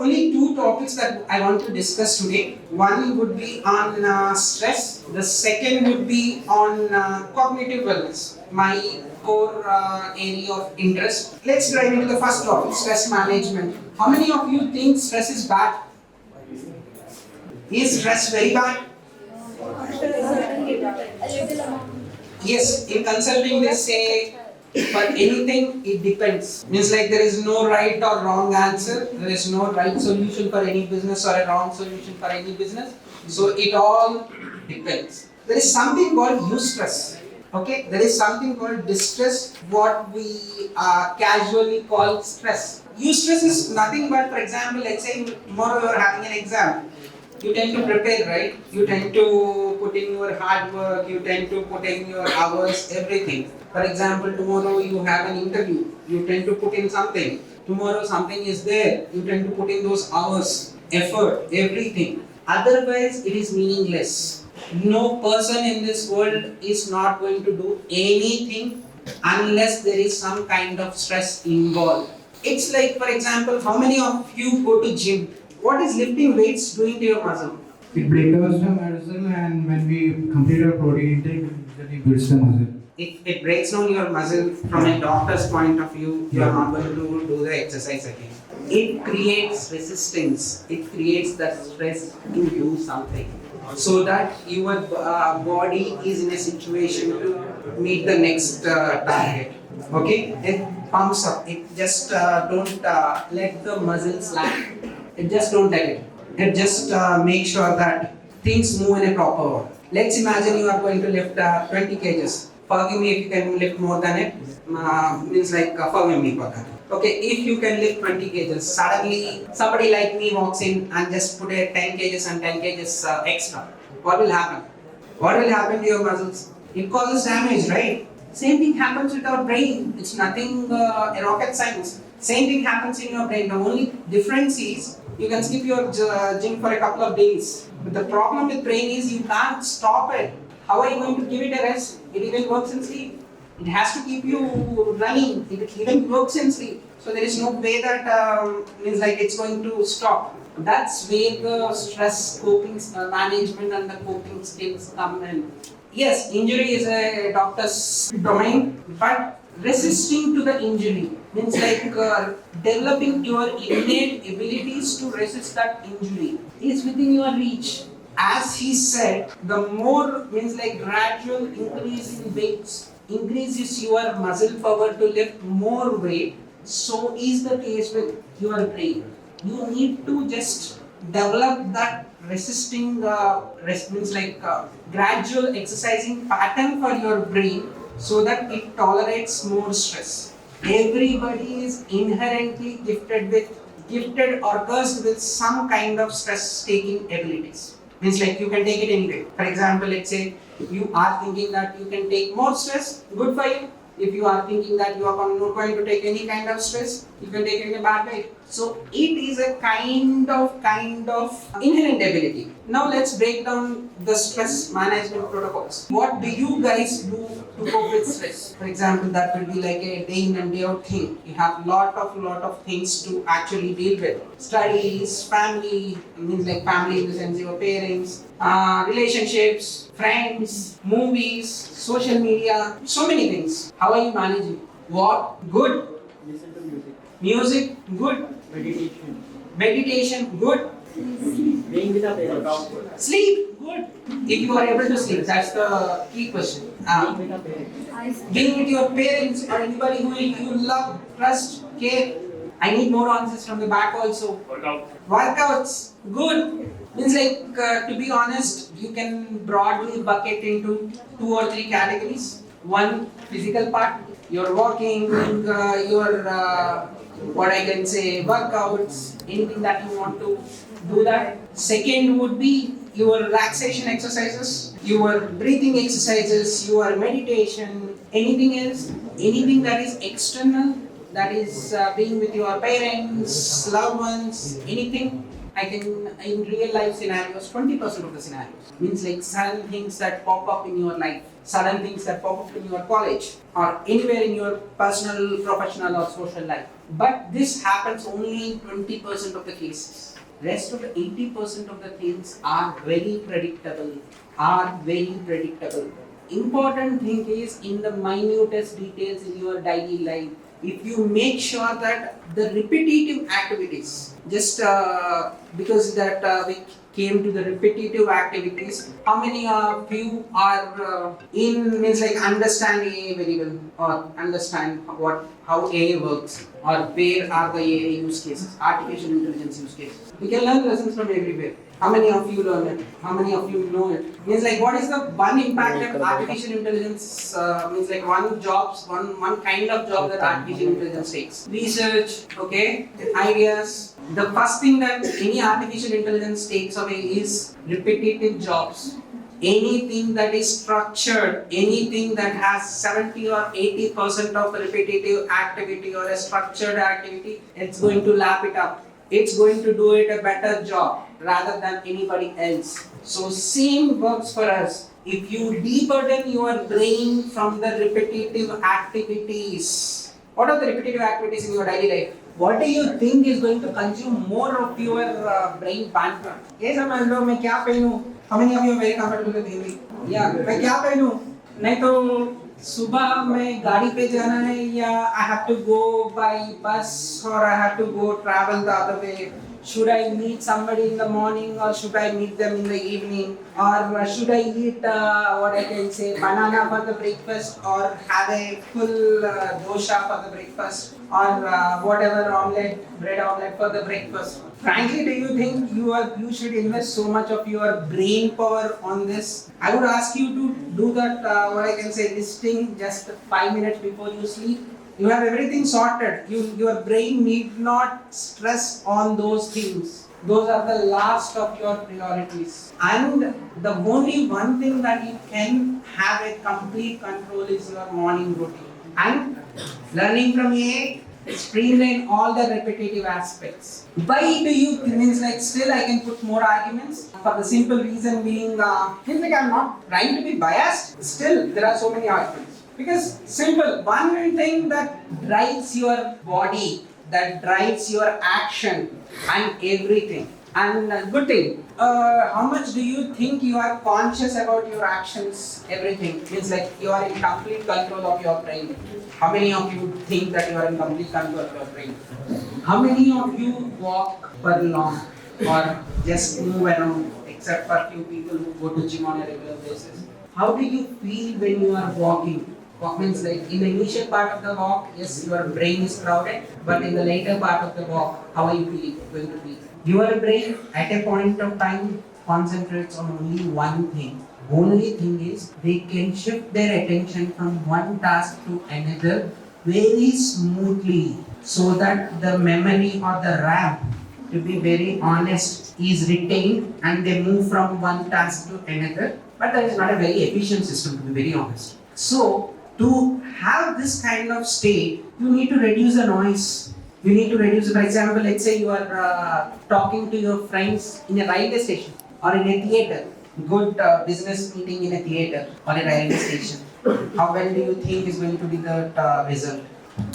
only two topics that I want to discuss today. One would be on stress. The second would be on cognitive wellness, my core area of interest. Let's dive into the first topic, stress management. How many of you think stress is bad? Is stress very bad? Yes, in consulting they say for anything it depends. Means like there is no right or wrong answer. There is no right solution for any business or a wrong solution for any business. So it all depends. There is something called eustress. Okay, there is something called distress, what we casually call stress. Eustress is nothing but, for example, let's say tomorrow you are having an exam. You tend to prepare, right? You tend to put in your hard work, you tend to put in your hours, everything. For example, tomorrow you have an interview, you tend to put in something. Tomorrow something is there, you tend to put in those hours, effort, everything. Otherwise, it is meaningless. No person in this world is not going to do anything unless there is some kind of stress involved. It's like, for example, how many of you go to gym? What is lifting weights doing to your muscle? It breaks down the muscle, and when we complete our protein intake, it builds the muscle. It breaks down your muscle from a doctor's point of view. You are not going to do the exercise again. It creates resistance. It creates that stress to do something, so that your body is in a situation to meet the next target. Okay, it pumps up. It just don't let the muscle slack. It just don't let it. It just make sure that things move in a proper way. Let's imagine you are going to lift 20 kgs. Forgive me if you can lift more than it. Means like forgive me for that. Okay, if you can lift 20 kgs, suddenly somebody like me walks in and just put a 10 kgs and 10 kgs extra. What will happen? What will happen to your muscles? It causes damage, right? Same thing happens with our brain. It's nothing a rocket science. Same thing happens in your brain. The only difference is you can skip your gym for a couple of days. But the problem with brain is you can't stop it. How are you going to give it a rest? It even works in sleep. It has to keep you running. It even works in sleep. So there is no way that means like it's going to stop. That's where the stress coping management and the coping skills come in. Yes, injury is a doctor's domain, but resisting to the injury means like developing your innate abilities to resist that injury is within your reach. As he said, the more means like gradual increase in weights increases your muscle power to lift more weight. So is the case with your brain. You need to just develop that resisting means like gradual exercising pattern for your brain so that it tolerates more stress. Everybody is inherently gifted or cursed with some kind of stress taking abilities. Means like you can take it anyway. For example, let's say you are thinking that you can take more stress, good for you. If you are thinking that you are not going to take any kind of stress, you can take it in a bad way. So it is a kind of inherent ability. Now let's break down the stress management protocols. What do you guys do to cope with stress? For example, that will be like a day in and day out thing. You have lot of things to actually deal with. Studies, family, means like family in the sense your parents, relationships, friends, movies, social media, so many things. How are you managing? What? Good. Listen to music. Music? Good. Meditation. Meditation? Good. Being with a parent. Sleep? Good. If you are able to sleep, that's the key question. Being with a parent. Being with your parents or anybody who you love, trust, care. I need more answers from the back also. Workouts? Good. Means like, to be honest, you can broadly bucket into 2 or 3 categories. One, physical part. You're walking, your what I can say, workouts, anything that you want to do that. Second would be your relaxation exercises, your breathing exercises, your meditation, anything else, anything that is external, that is being with your parents, loved ones, anything. I can, in real life scenarios, 20% of the scenarios. Means like sudden things that pop up in your life, sudden things that pop up in your college, or anywhere in your personal, professional or social life. But this happens only in 20% of the cases. Rest of the 80% of the things are very predictable. Important thing is in the minutest details in your daily life. If you make sure that the repetitive activities, just because that we came to the repetitive activities, how many of you are in means like understand AA very well or understand how AA works or where are the AA use cases, artificial intelligence use cases. We can learn lessons from everywhere. How many of you learn it? How many of you know it? Means like what is the one impact that artificial intelligence means like one kind of job that artificial intelligence takes? Research, okay, ideas. The first thing that any artificial intelligence takes away is repetitive jobs. Anything that is structured, anything that has 70 or 80% of repetitive activity or a structured activity, it's going to lap it up. It's going to do it a better job rather than anybody else. So same works for us. If you deburden your brain from the repetitive activities, what are the repetitive activities in your daily life? What do you think is going to consume more of your brain bandwidth? Yes, मैं क्या पहनूं? How many of you are very comfortable with Hindi? Yeah, मैं क्या पहनूं? नहीं तो सुबह में गाड़ी पे जाना है या I have to go by bus or I have to go travel the other way. Should I meet somebody in the morning or should I meet them in the evening? Or should I eat what I can say banana for the breakfast or have a full dosha for the breakfast or whatever bread omelette for the breakfast? Frankly, do you think you should invest so much of your brain power on this? I would ask you to do that what I can say listing just 5 minutes before you sleep. You have everything sorted. Your brain need not stress on those things. Those are the last of your priorities. And the only one thing that you can have a complete control is your morning routine. And learning from A, streamline all the repetitive aspects. Why do you means like still I can put more arguments for the simple reason being means like I'm not trying to be biased. Still there are so many arguments. Because simple, one thing that drives your body, that drives your action and everything. And good thing, how much do you think you are conscious about your actions, everything? Means like you are in complete control of your brain. How many of you think that you are in complete control of your brain? How many of you walk for long or just move around except for few people who go to gym on a regular basis? How do you feel when you are walking? Walk means like in the initial part of the walk, yes, your brain is crowded, but in the later part of the walk, how are you going to be? Your brain at a point of time concentrates on only one thing. Only thing is they can shift their attention from one task to another very smoothly so that the memory or the RAM, to be very honest, is retained and they move from one task to another. But that is not a very efficient system, to be very honest. So, to have this kind of state, you need to reduce the noise. You need to reduce, for example, let's say you are talking to your friends in a railway station or in a theater. Good business meeting in a theater or a railway station. How well do you think is going to be the result?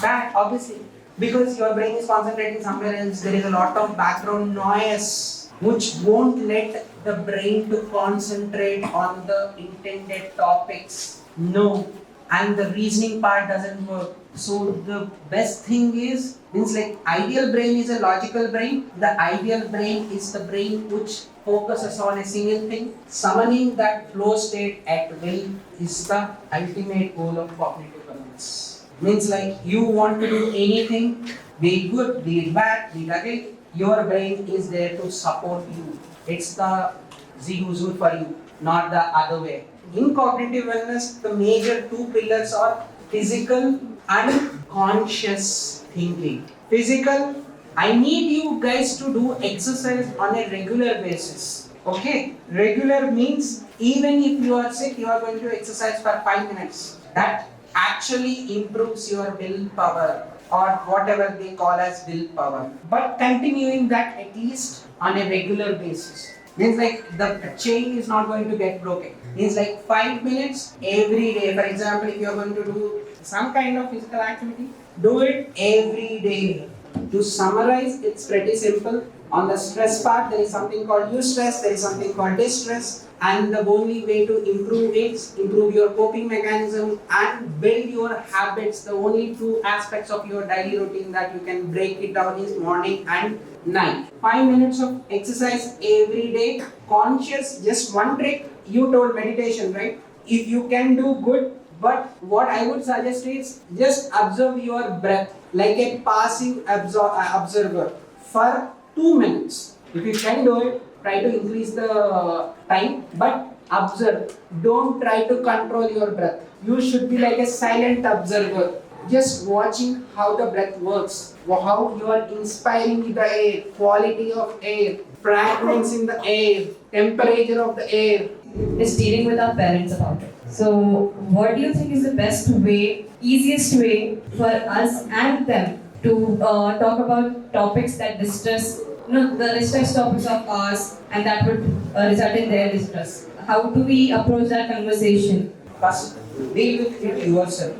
Bad, obviously. Because your brain is concentrating somewhere else, there is a lot of background noise which won't let the brain to concentrate on the intended topics. No. And the reasoning part doesn't work. So the best thing is, means like ideal brain is a logical brain. The ideal brain is the brain which focuses on a single thing. Summoning that flow state at will is the ultimate goal of cognitive wellness. Means like you want to do anything, be it good, be it bad, be it ugly, your brain is there to support you. It's the ziguzur for you, not the other way. In cognitive wellness, the major two pillars are physical and conscious thinking. Physical, I need you guys to do exercise on a regular basis. Okay? Regular means even if you are sick, you are going to exercise for 5 minutes. That actually improves your willpower or whatever they call as willpower. But continuing that at least on a regular basis. Means like the chain is not going to get broken. Means like 5 minutes every day. For example, if you are going to do some kind of physical activity, Do it every day. To summarize, it's pretty simple. On the stress part, there is something called eustress, there is something called distress, and the only way to improve is improve your coping mechanism and build your habits. The only two aspects of your daily routine that you can break it down is morning and night. 5 minutes of exercise every day, conscious, just one trick. You told meditation, right? If you can do good, but what I would suggest is just observe your breath like a passive observer for 2 minutes. If you can do it, try to increase the time, but observe. Don't try to control your breath. You should be like a silent observer, just watching how the breath works, how you are inspiring the air, quality of air, fragments in the air, temperature of the air. Is dealing with our parents about it. So, what do you think is the best way, easiest way for us and them to talk about topics that distress, the distress topics of ours, and that would result in their distress? How do we approach that conversation? First, deal with it yourself.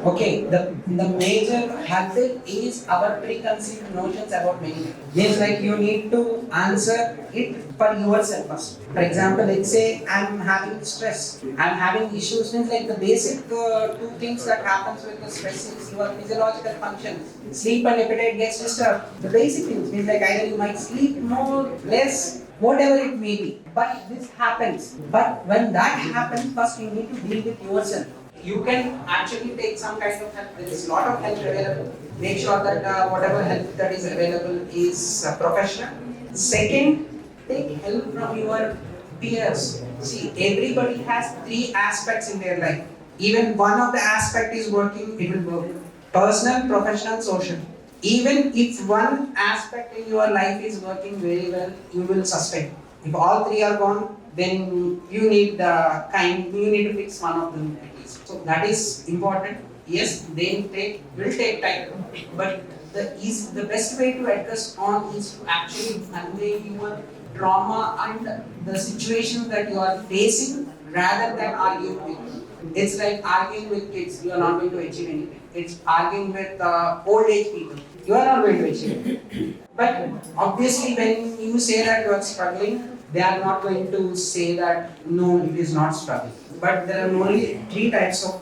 Okay, the major habit is our preconceived notions about many things. Means like you need to answer it for yourself first. For example, let's say I'm having stress, I'm having issues. Means like the basic two things that happens with the stress is your physiological function. Sleep and appetite gets disturbed. The basic things means like either you might sleep more, less, whatever it may be. But this happens. But when that happens, first you need to deal with yourself. You can actually take some kind of help. There is a lot of help available. Make sure that whatever help that is available is professional. Second, take help from your peers. See, everybody has three aspects in their life. Even one of the aspect is working, it will work. Personal, professional, social. Even if one aspect in your life is working very well, you will sustain. If all three are gone, then you need to fix one of them at least. So that is important. Yes, will take time, but the best way to address on is to actually convey your trauma and the situation that you are facing rather than arguing with. It's like arguing with kids. You are not going to achieve anything. It's arguing with old age people. You are not going to achieve it. But obviously, when you say that you are struggling, they are not going to say that no, it is not struggling. But there are only three types of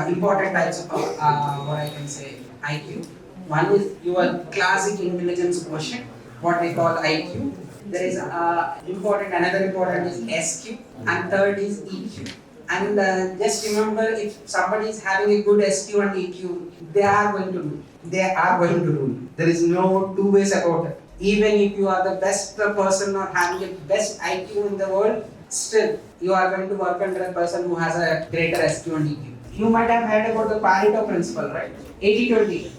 important types of what I can say IQ. One is your classic intelligence quotient, what we call IQ. There is another important is SQ, and third is EQ. And just remember, if somebody is having a good SQ and EQ, they are going to rule. There is no two ways about it. Even if you are the best person or having the best IQ in the world, still you are going to work under a person who has a greater SQ and EQ. You might have heard about the Pareto principle, right? 80-20.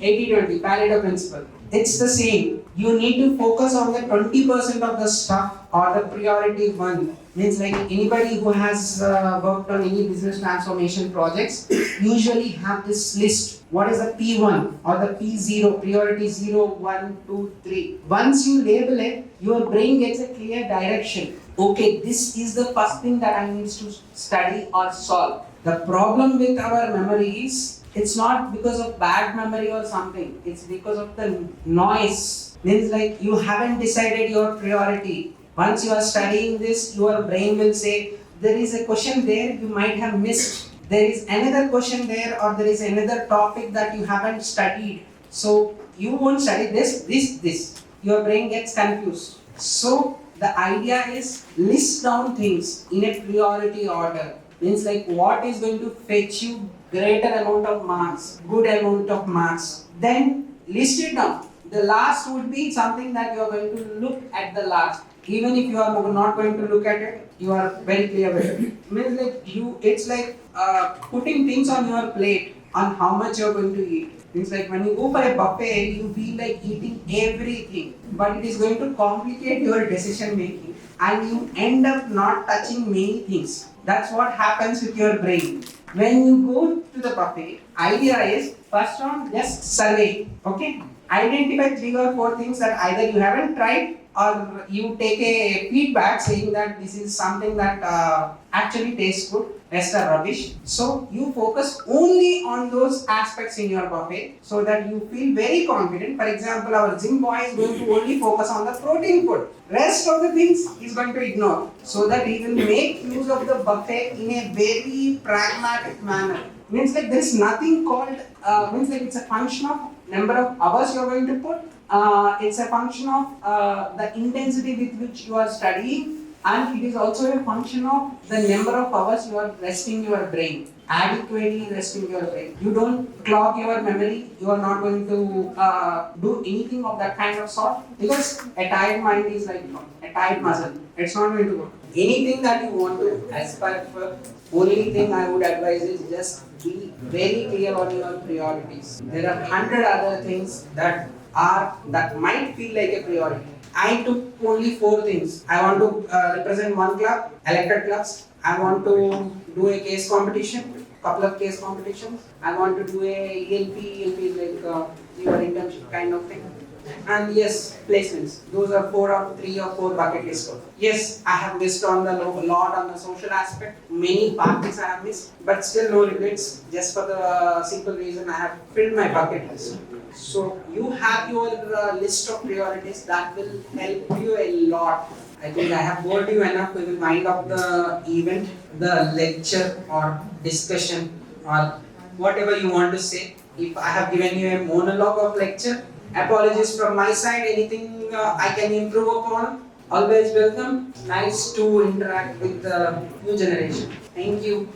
80-20, Pareto principle. It's the same. You need to focus on the 20% of the stuff or the priority one. Means like anybody who has worked on any business transformation projects usually have this list. What is the P1 or the P0, priority 0, 1, 2, 3. Once you label it, your brain gets a clear direction. Okay, this is the first thing that I need to study or solve. The problem with our memory is it's not because of bad memory or something. It's because of the noise. Means like you haven't decided your priority. Once you are studying this, your brain will say, there is a question there you might have missed. There is another question there, or there is another topic that you haven't studied. So you won't study this. Your brain gets confused. So the idea is list down things in a priority order. Means like what is going to fetch you greater amount of marks, good amount of marks. Then list it down. The last would be something that you are going to look at the last. Even if you are not going to look at it, you are very clear with it. Means like it's like putting things on your plate on how much you are going to eat. It's like when you go for a buffet, you feel like eating everything, but it is going to complicate your decision making, and you end up not touching many things. That's what happens with your brain. When you go to the buffet, idea is first on just survey. Okay, Identify 3 or 4 things that either you haven't tried or you take a feedback saying that this is something that actually tastes good, rest are rubbish. So you focus only on those aspects in your buffet so that you feel very confident. For example, our gym boy is going to only focus on the protein food. Rest of the things he's going to ignore so that he will make use of the buffet in a very pragmatic manner. Means like there is nothing called, means like it's a function of number of hours you are going to put. It's a function of the intensity with which you are studying, and it is also a function of the number of hours you are resting your brain. Adequately resting your brain. You don't clog your memory. You are not going to do anything of that kind of sort because a tired mind is like a tired muscle. It's not going to go. Anything that you want to aspire for, only thing I would advise is just be very clear on your priorities. There are 100 other things that might feel like a priority. I took only 4 things. I want to represent one club, elected clubs. I want to do a case competition, couple of case competitions. I want to do a ELP is like your internship kind of thing. And yes, placements. Those are 3 or 4 bucket lists. Yes, I have missed on the lot on the social aspect. Many parties I have missed, but still no regrets. Just for the simple reason I have filled my bucket list. So you have your list of priorities that will help you a lot. I think I have bored you enough. We will wind up the event, the lecture or discussion or whatever you want to say. If I have given you a monologue of lecture, apologies from my side. Anything I can improve upon, always welcome. Nice to interact with the new generation. Thank you.